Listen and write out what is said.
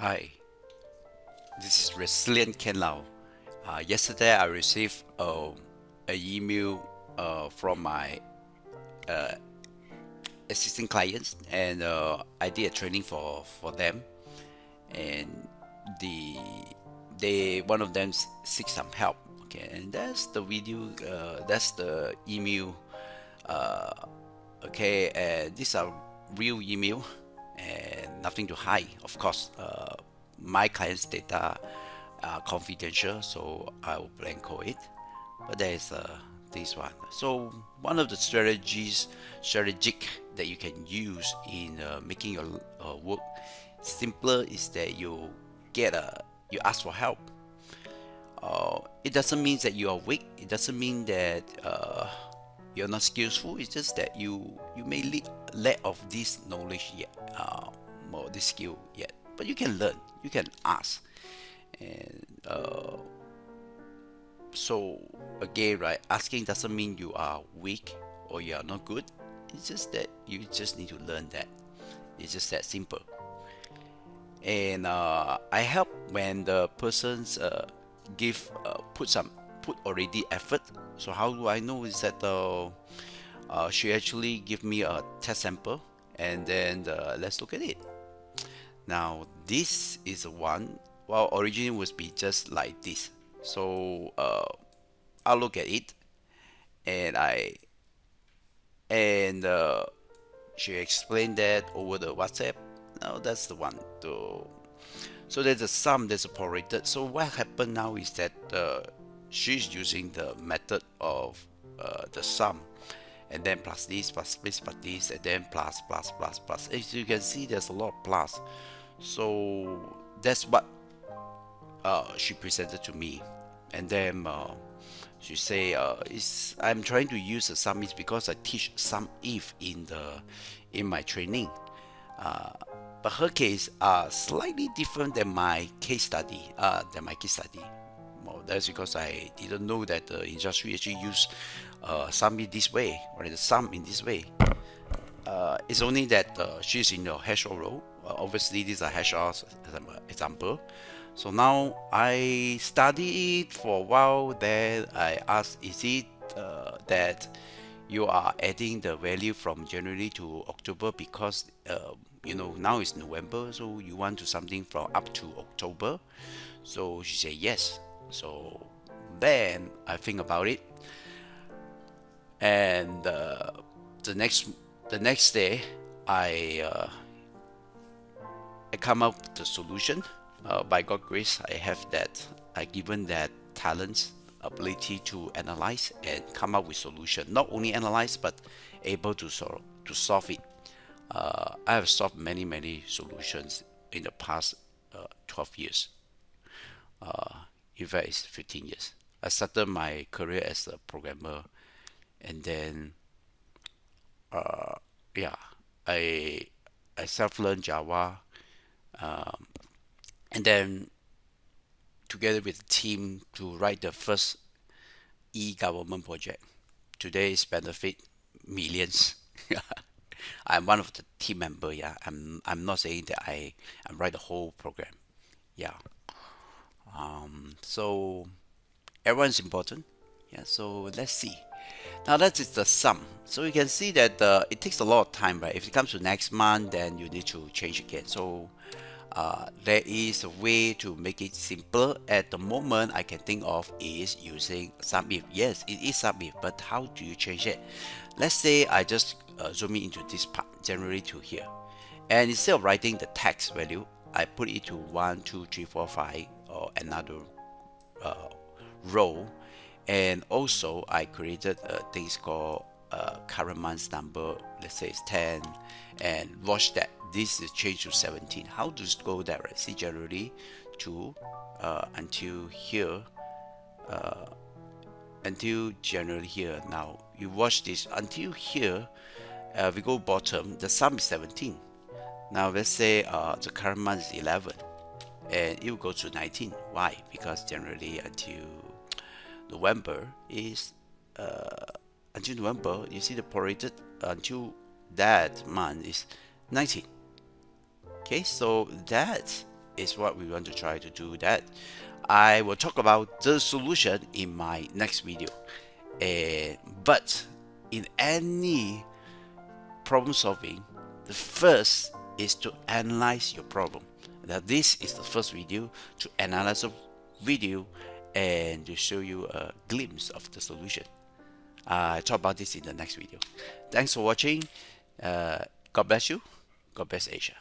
Hi, this is Resilient Ken Lau. Yesterday I received an email from my uh, existing clients, and I did a training for them, and the they one of them seek some help. Okay, and that's the video. That's the email. Uh, okay, and these are real email, and nothing to hide. Of course, my client's data confidential, so I will blanco it. But there is this one. So one of the strategic that you can use in making your work simpler is that you ask for help. It doesn't mean that you are weak. It doesn't mean that you're not skillful. It's just that you may lack of this knowledge yet, or this skill yet. But you can learn. You can ask, and so again, right? Asking doesn't mean you are weak or you are not good. It's just that you just need to learn that. It's just that simple. And I help when the person's give put already effort. So how do I know is that she actually give me a test sample, and then let's look at it. Now this is one. Well, originally was be just like this. So I'll look at it, and and she explained that over the WhatsApp. Now that's the one. So there's a sum, there's a prorated. So what happened now is that she's using the method of the sum, and then plus this, plus this, plus this, and then plus. As you can see, there's a lot of plus. So that's what she presented to me, and then she say, I'm trying to use the sum if because I teach sum if in my training. But her case are slightly different than my case study. Well, that's because I didn't know that the industry actually use sum in this way, or the sum in this way. It's only that she's in the HR role. Obviously, these are HR as an example. So now I study it for a while. Then I ask, is it that you are adding the value from January to October because now it's November, so you want to something from up to October? So she said yes. So then I think about it, and the next day I come up with the solution. By God's grace, I have that. I given that talent, ability to analyze and come up with solution. Not only analyze, but able to solve it. I have solved many solutions in the past 12 years. In fact, it's 15 years. I started my career as a programmer, and then yeah, I I self-learned Java, and then together with the team to write the first e-government project. Today's benefit millions. I'm one of the team member. Yeah, I'm not saying that I write the whole program. Yeah. So everyone's important. Yeah. So let's see. Now that is the sum. So you can see that it takes a lot of time, right? If it comes to next month, then you need to change again. So there is a way to make it simpler. At the moment, I can think of is using sum if. Yes, it is sum if, but how do you change it? Let's say I just zoom in into this part, January to here, and instead of writing the text value, I put it to 1, 2, 3, 4, 5, or another uh, row, and also I created things called current month's number. Let's say it's 10, and watch that this is changed to 17. How does it go there? Right? See, January to until here, until January here. Now you watch this until here. We go bottom. The sum is 17. Now let's say the current month is 11, and it will go to 19. Why? Because January until November is until November. You see the prorated until that month is 19. Okay, so that is what we want to try to do that. I will talk about the solution in my next video. But in any problem solving, the first is to analyze your problem. Now this is the first video to analyze a video and to show you a glimpse of the solution. I talk about this in the next video. Thanks for watching. God bless you. God bless Asia.